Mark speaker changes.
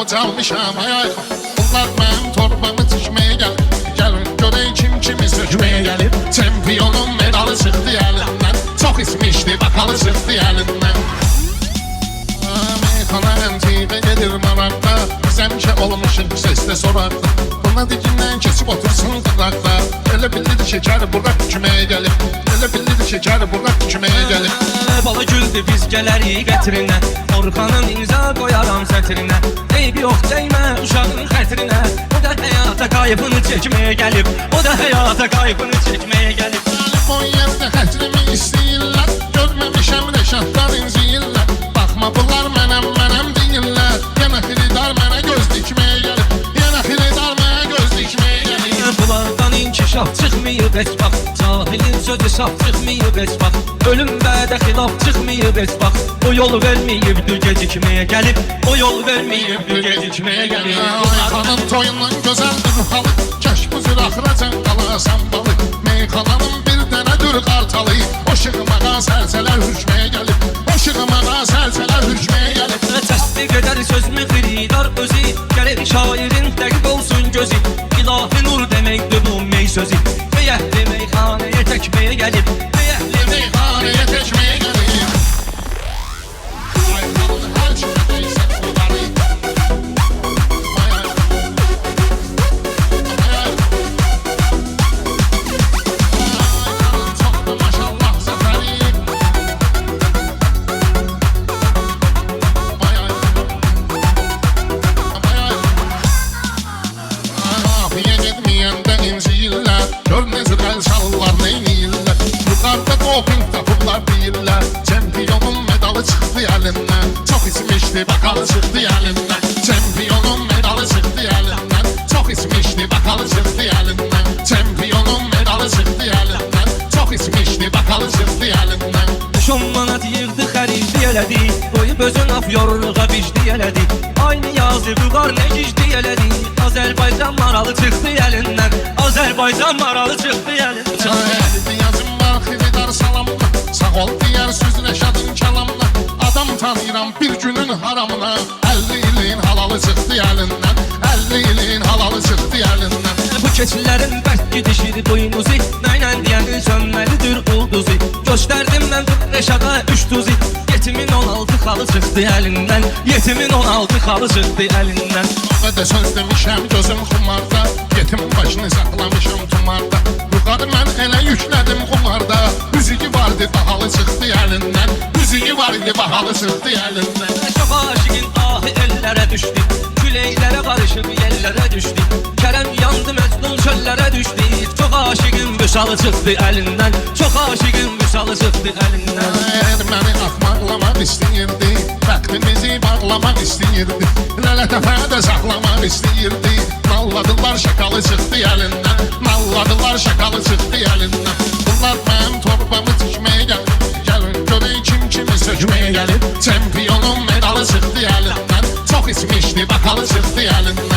Speaker 1: qocalmışam ay. Bunlar mənim torbamı tikməyə gəl. Gəlin görək kim kimi sökməyə gəlib. Çempionun medalı çıxdı əlindən. Çox ismişdi bakalı çıxdı əlindən. Meyxana əntiqə gedir maraqda. Biz həmişə olmuşuq səslə soraqda. Buna dikindən keçib otursun qıraqda. Elə bilirdi şəkər buraq küməyə gəlib. Elə bilirdi şəkər buraq küməyə gəlib.
Speaker 2: Bala güldü biz gələrik qətrinə. Orxanın imza qoyaram sətrinə. Eybi yox dəymə uşağın xətrinə. O da həyata qayıbını çəkməyə gəlib. O da həyata qayıbını çəkməyə gəlib.
Speaker 1: O yerdə xətrimi istəyirlər. Görməmişəm rəşadlar inciyirlər. Baxma bunlar mənəm deyirlər. Yenə xiridar mənə göz dikməyə gəlib. Yenə xiridar mənə göz dikməyə gəlib.
Speaker 2: Bunlardan inkişaf çıxmayıb heç vaxt. Cahilin sözü saf çıxmayıb heç vaxt. Ölüm bədə xilaf çıxmayıb heç vaxt. O yol verməyibdir gecikməyə gəlib. O yol verməyibdir gecikməyə gəlib.
Speaker 1: Meyxanın toyundan gözəldir halı. Kəş bu zür axıracan qalasan balı. Meyxananın bir dənədir qartalı. O şığımağa səlsələr hürşməyə gəlib. O şığımağa səlsələr hürşməyə gəlib.
Speaker 2: Təsdiq edər sözümü xiridar özü. Gəlir şairin dəqiq olsun gözü. İlahi nur deməkdir bu mey sözü. Beyəhli meyxanəyə təkməyə gəlib. Beyəhli meyxanəyə təkməyə gəlib.
Speaker 1: Ayxanın hər kimədəysə qulları. Ayxanın çoxdur maşallah zəfəri. Afiyə getməyəndə inciyirlər. Gör necə əl çalırlar, neyniyirlər. Yuxarıda doping tapıblar deyirlər. Çempionun medalı çıxdı əlindən. Çox içmişdi bakalı çıxdı əlindən. Çempionun medalı çıxdı əlindən. Çox içmişdi bakalı çıxdı əlindən. Çempionun medalı çıxdı əlindən. Çox içmişdi bakalı çıxdı əlindən.
Speaker 2: 10 manat yığdı xəridi elədi. Qoyub özün af yorluğa vicdi elədi. Aynı yazı vüqar nə gicdi elədi. Azərbaycan maralı çıxdı əlindən. Azərbaycan maralı çıxdı əlindən.
Speaker 1: Çayəli yazım var xiridar salamla. Sağ ol deyər söz Rəşadın kəlamla. Adam tanıyıram bir günün haramına. 50 ilin halalı çıxdı əlindən. 50 ilin halalı çıxdı əlindən.
Speaker 2: Bu keçilərin bərk gidişir boynuzu. Nəylə deyəni sönməlidir ulduzu. Göstərdim mən Rəşada 3 tuzi. Yetimin 16 xalı çıxdı əlindən. Yetimin 16 xalı çıxdı əlindən.
Speaker 1: Və də söz demişəm gözüm xumarda. Yetim başını saxlamışam tumarda. Yuxarı mən elə yüklədim xumarda. Müziği vardı bahalı çıxdı əlindən. Müziği vardı bahalı çıxdı əlindən.
Speaker 2: Çox aşiqin ahı ellərə düşdü. Küləklərə qarışıb yellərə düşdü. Kərəm yandı məcnun çöllərə düşdü. Çox aşiqin vüsalı çıxdı əlindən. Çox aşiqin vüsalı çıxdı əlindən.
Speaker 1: Məni axmaqlamaq istəyirdi. Bəxtimizi bağlamaq istəyirdi. Lələtəfədə saxlamaq istəyirdi. Nalladılar şakalı çıxdı əlindən. Nalladılar şakalı çıxdı əlindən. Bunlar mənim torbamı tikməyə gəlib. Gəlin görək kim kimi sökməyə gəlib. Çempionun medalı çıxdı əlindən. Çox içmişdi bakalı çıxdı əlindən.